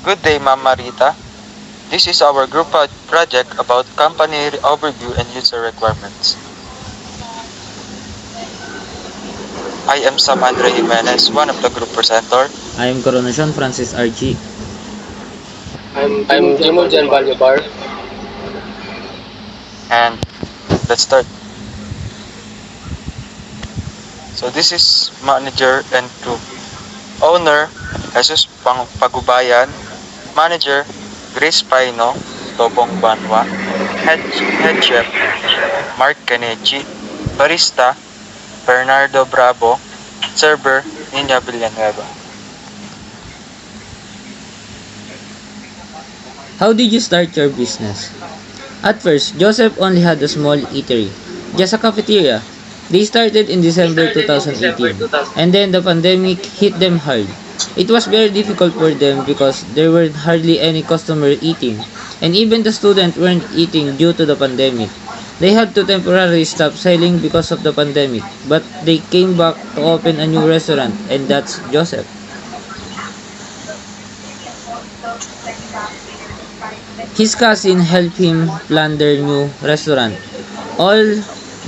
Good day, Ma'am Marita. This is our group project about company overview and user requirements. I am Sam Andre Jimenez, one of the group presenter. I am Coronacion Francis RG. I'm Jimo Jan Valyabar. And let's start. So this is manager and crew. Owner, Jesus Pagubayan. Manager, Grace Paino, Tobong Banwa. Head chef, Mark Canechi. Barista, Bernardo Bravo. Server, Nina Villanueva. How did you start your business? At first, Joseph only had a small eatery, just a cafeteria. They started in December 2018, and then the pandemic hit them hard. It was very difficult for them because there were hardly any customer eating, and even the students weren't eating due to the pandemic. They had to temporarily stop selling because of the pandemic, but they came back to open a new restaurant, and that's Joseph. His cousin helped him plan their new restaurant. All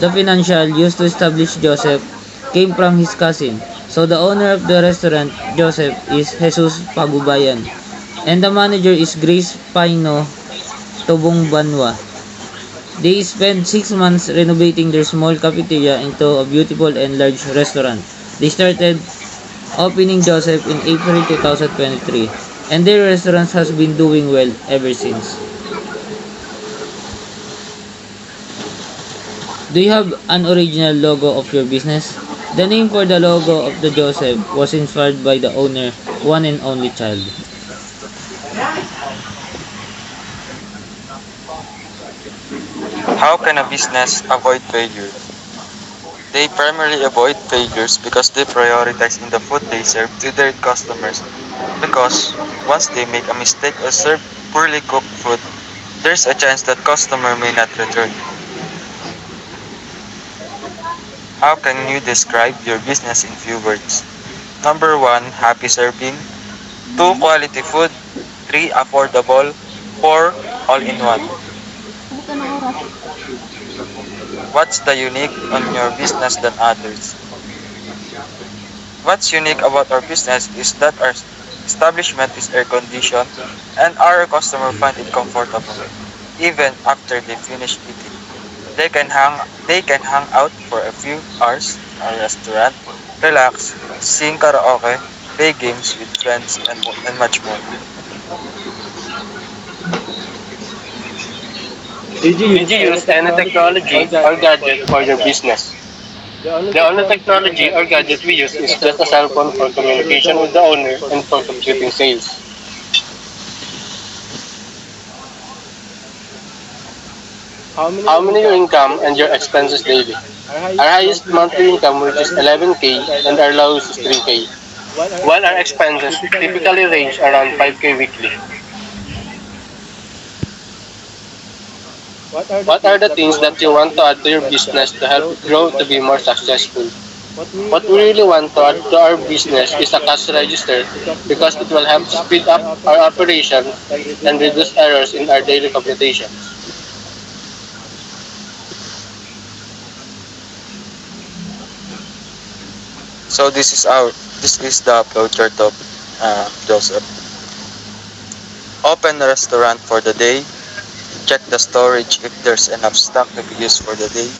the financial used to establish Joseph came from his cousin. So the owner of the restaurant, Joseph, is Jesus Pagubayan. And the manager is Grace Paino Tobong Banwa. They spent 6 months renovating their small cafeteria into a beautiful and large restaurant. They started opening Joseph in April 2023, and their restaurant has been doing well ever since. Do you have an original logo of your business? The name for the logo of the Joseph was inspired by the owner, one and only child. How can a business avoid failure? They primarily avoid failures because they prioritize in the food they serve to their customers. Because once they make a mistake or serve poorly cooked food, there's a chance that customer may not return. How can you describe your business in few words? Number 1, happy serving. 2, quality food. 3, affordable. 4, all in one. What's the unique on your business than others? What's unique about our business is that our establishment is air conditioned and our customer find it comfortable even after they finish eating. They can hang out for a few hours in our restaurant, relax, sing karaoke, play games with friends and much more. Did you use any technology or gadget for your business? The only technology or gadget we use is just a cell phone for communication with the owner and for computing sales. How many your income and your expenses daily? Our highest monthly income which is 11K and our lowest is 3K, while our expenses typically range around 5K weekly. What are the things that you want to add to your business to help it grow to be more successful? What we really want to add to our business is a cash register because it will help speed up our operation and reduce errors in our daily computation. So this is the flowchart of Joseph. Open the restaurant for the day. Check the storage if there's enough stock to be used for the day.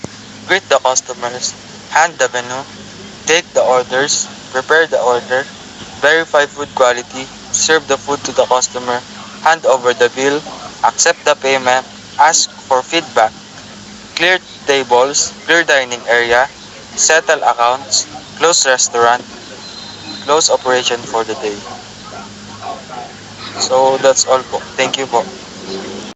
Greet the customers. Hand the menu. Take the orders. Prepare the order. Verify food quality. Serve the food to the customer. Hand over the bill. Accept the payment. Ask for feedback. Clear tables. Clear dining area. Settle accounts. Close restaurant. Close operation for the day. So that's all po. Thank you po.